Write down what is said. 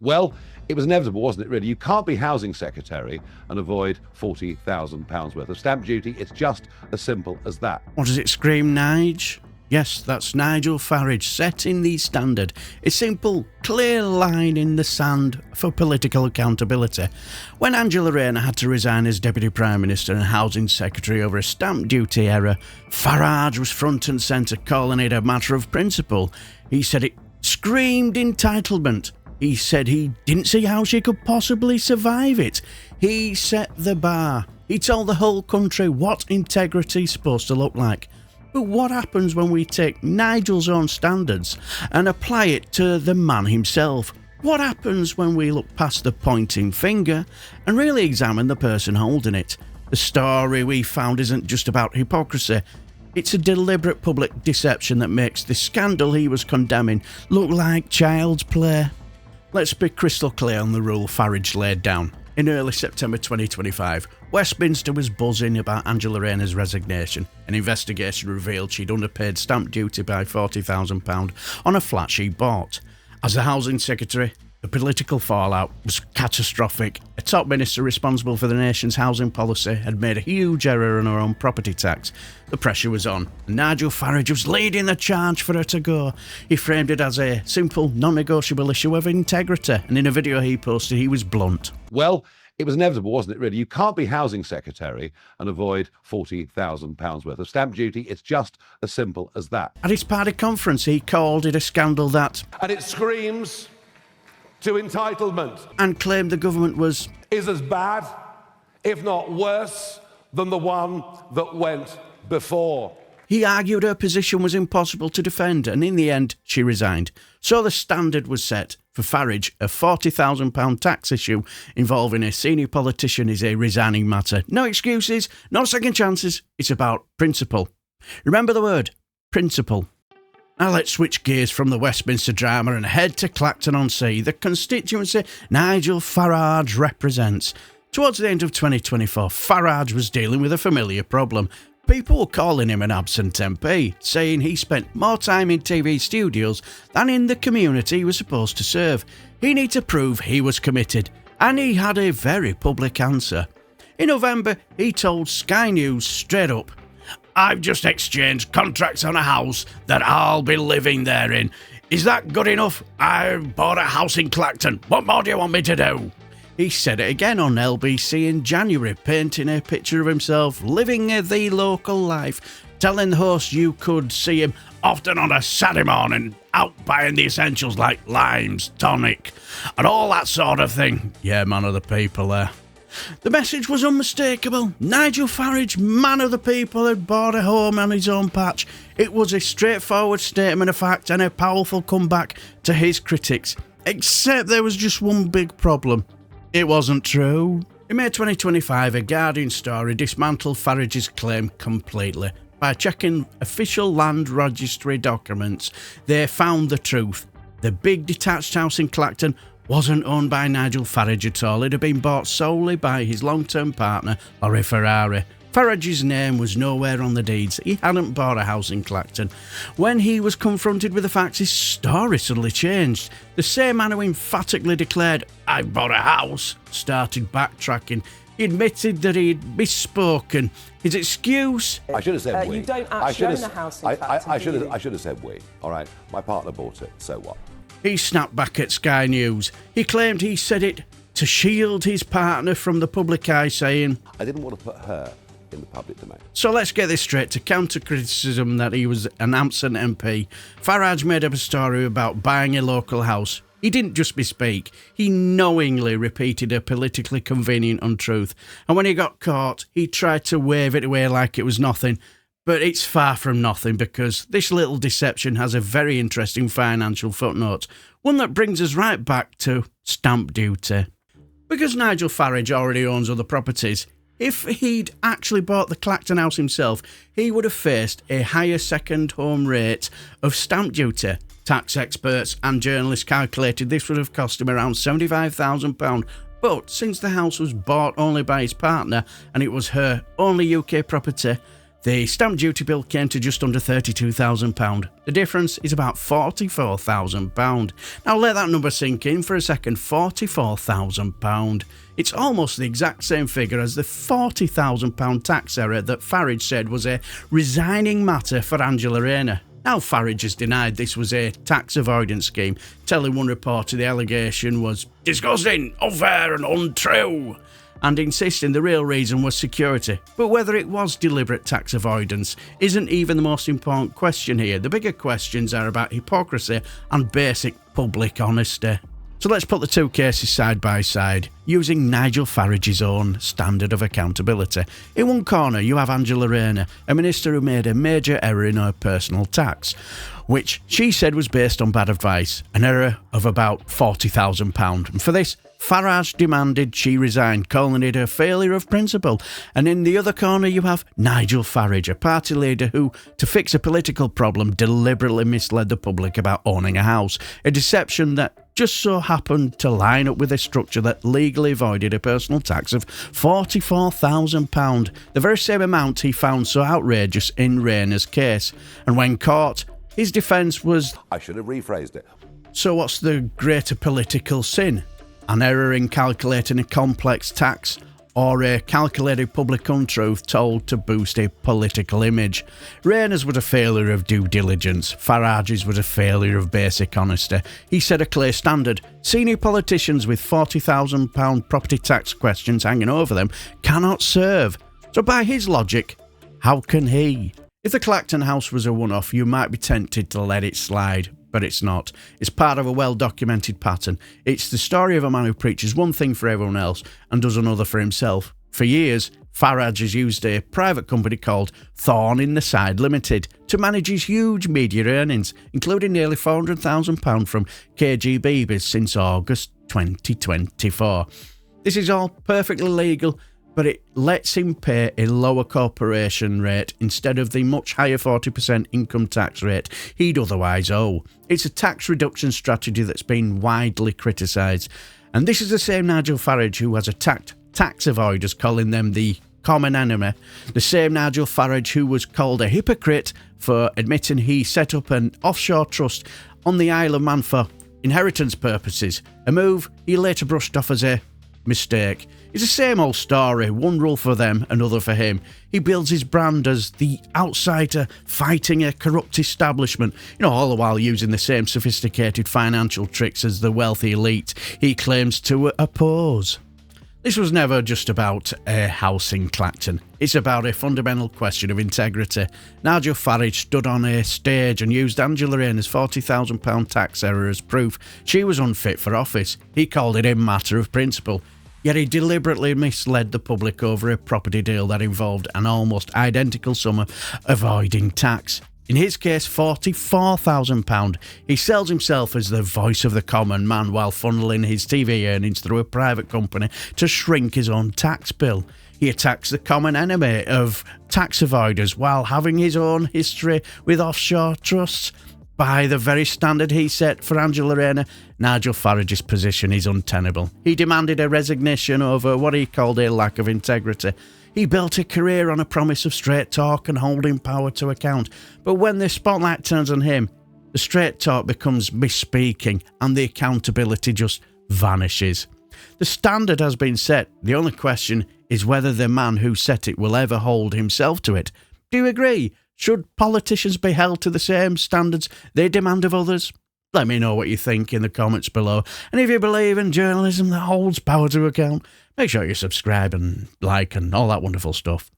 Well, it was inevitable, wasn't it, really? You can't be housing secretary and avoid £40,000 worth of stamp duty. It's just as simple as that. What does it scream, Nige? Yes, that's Nigel Farage setting the standard, a simple, clear line in the sand for political accountability. When Angela Rayner had to resign as Deputy Prime Minister and Housing Secretary over a stamp duty error, Farage was front and centre, calling it a matter of principle. He said it screamed entitlement. He said he didn't see how she could possibly survive it. He set the bar. He told the whole country what integrity is supposed to look like. But what happens when we take Nigel's own standards and apply it to the man himself? What happens when we look past the pointing finger and really examine the person holding it? The story we found isn't just about hypocrisy. It's a deliberate public deception that makes the scandal he was condemning look like child's play. Let's be crystal clear on the rule Farage laid down. In early September 2025, Westminster was buzzing about Angela Rayner's resignation. An investigation revealed she'd underpaid stamp duty by £40,000 on a flat she bought. As the Housing Secretary, the political fallout was catastrophic. A top minister responsible for the nation's housing policy had made a huge error on her own property tax. The pressure was on, and Nigel Farage was leading the charge for her to go. He framed it as a simple, non-negotiable issue of integrity, and in a video he posted, he was blunt. Well, it was inevitable, wasn't it, really? You can't be housing secretary and avoid £40,000 worth of stamp duty. It's just as simple as that. At his party conference, he called it a scandal that... And it screams to entitlement. And claimed the government is as bad, if not worse, than the one that went before. He argued her position was impossible to defend, and in the end, she resigned. So the standard was set. For Farage, a £40,000 tax issue involving a senior politician is a resigning matter. No excuses, no second chances. It's about principle. Remember the word, principle. Now let's switch gears from the Westminster drama and head to Clacton-on-Sea, the constituency Nigel Farage represents. Towards the end of 2024, Farage was dealing with a familiar problem. People were calling him an absent MP, saying he spent more time in TV studios than in the community he was supposed to serve. He needed to prove he was committed, and he had a very public answer. In November, he told Sky News straight up, "I've just exchanged contracts on a house that I'll be living there in. Is that good enough? I bought a house in Clacton. What more do you want me to do?" He said it again on LBC in January, painting a picture of himself living the local life, telling the host you could see him often on a Saturday morning out buying the essentials like limes, tonic, and all that sort of thing. Yeah, man of the people there. The message was unmistakable. Nigel Farage, man of the people, had bought a home on his own patch. It was a straightforward statement of fact and a powerful comeback to his critics. Except there was just one big problem. It wasn't true. In May 2025, a Guardian story dismantled Farage's claim completely. By checking official land registry documents, they found the truth. The big detached house in Clacton wasn't owned by Nigel Farage at all. It had been bought solely by his long-term partner, Laurie Ferrari. Farage's name was nowhere on the deeds. He hadn't bought a house in Clacton. When he was confronted with the facts, his story suddenly changed. The same man who emphatically declared, "I bought a house," started backtracking. He admitted that he'd misspoken. His excuse... I should have said we. You don't actually own a house in Clacton, I should have said we. All right, my partner bought it, so what? He snapped back at Sky News. He claimed he said it to shield his partner from the public eye, saying, "I didn't want to put her in the public domain." So let's get this straight. To counter criticism that he was an absent MP, Farage made up a story about buying a local house. He didn't just bespeak, he knowingly repeated a politically convenient untruth. And when he got caught, he tried to wave it away like it was nothing. But it's far from nothing, because this little deception has a very interesting financial footnote, one that brings us right back to stamp duty. Because Nigel Farage already owns other properties, if he'd actually bought the Clacton house himself, he would have faced a higher second home rate of stamp duty. Tax experts and journalists calculated this would have cost him around £75,000. But since the house was bought only by his partner and it was her only UK property, The stamp duty bill came to just under £32,000. The difference is about £44,000. Now let that number sink in for a second. £44,000. It's almost the exact same figure as the £40,000 tax error that Farage said was a resigning matter for Angela Rayner. Now Farage has denied this was a tax avoidance scheme, telling one reporter the allegation was disgusting, unfair and untrue, and insisting the real reason was security. But whether it was deliberate tax avoidance isn't even the most important question here. The bigger questions are about hypocrisy and basic public honesty. So let's put the two cases side by side, using Nigel Farage's own standard of accountability. In one corner, you have Angela Rayner, a minister who made a major error in her personal tax, which she said was based on bad advice, an error of about £40,000. And for this, Farage demanded she resign, calling it a failure of principle. And in the other corner, you have Nigel Farage, a party leader who, to fix a political problem, deliberately misled the public about owning a house, a deception that just so happened to line up with a structure that legally avoided a personal tax of £44,000, the very same amount he found so outrageous in Rayner's case. And when caught, his defence was, I should have rephrased it. So what's the greater political sin? An error in calculating a complex tax, or a calculated public untruth told to boost a political image? Rayner's was a failure of due diligence. Farage's was a failure of basic honesty. He set a clear standard. Senior politicians with £40,000 property tax questions hanging over them cannot serve. So by his logic, how can he? If the Clacton house was a one-off, you might be tempted to let it slide. But it's not. It's part of a well-documented pattern. It's the story of a man who preaches one thing for everyone else and does another for himself. For years, Farage has used a private company called Thorn in the Side Limited to manage his huge media earnings, including nearly £400,000 from KGB since August 2024. This is all perfectly legal, but it lets him pay a lower corporation rate instead of the much higher 40% income tax rate he'd otherwise owe. It's a tax reduction strategy that's been widely criticised. And this is the same Nigel Farage who has attacked tax avoiders, calling them the common enemy. The same Nigel Farage who was called a hypocrite for admitting he set up an offshore trust on the Isle of Man for inheritance purposes, a move he later brushed off as a mistake. It's the same old story, one rule for them, another for him. He builds his brand as the outsider fighting a corrupt establishment, all the while using the same sophisticated financial tricks as the wealthy elite he claims to oppose. This was never just about a house in Clacton. It's about a fundamental question of integrity. Nigel Farage stood on a stage and used Angela Rayner's £40,000 tax error as proof she was unfit for office. He called it a matter of principle. Yet he deliberately misled the public over a property deal that involved an almost identical sum of avoiding tax. In his case, £44,000. He sells himself as the voice of the common man while funneling his TV earnings through a private company to shrink his own tax bill. He attacks the common enemy of tax avoiders while having his own history with offshore trusts. By the very standard he set for Angela Rayner, Nigel Farage's position is untenable. He demanded a resignation over what he called a lack of integrity. He built a career on a promise of straight talk and holding power to account. But when the spotlight turns on him, the straight talk becomes misspeaking and the accountability just vanishes. The standard has been set. The only question is whether the man who set it will ever hold himself to it. Do you agree? Should politicians be held to the same standards they demand of others? Let me know what you think in the comments below. And if you believe in journalism that holds power to account, make sure you subscribe and like and all that wonderful stuff.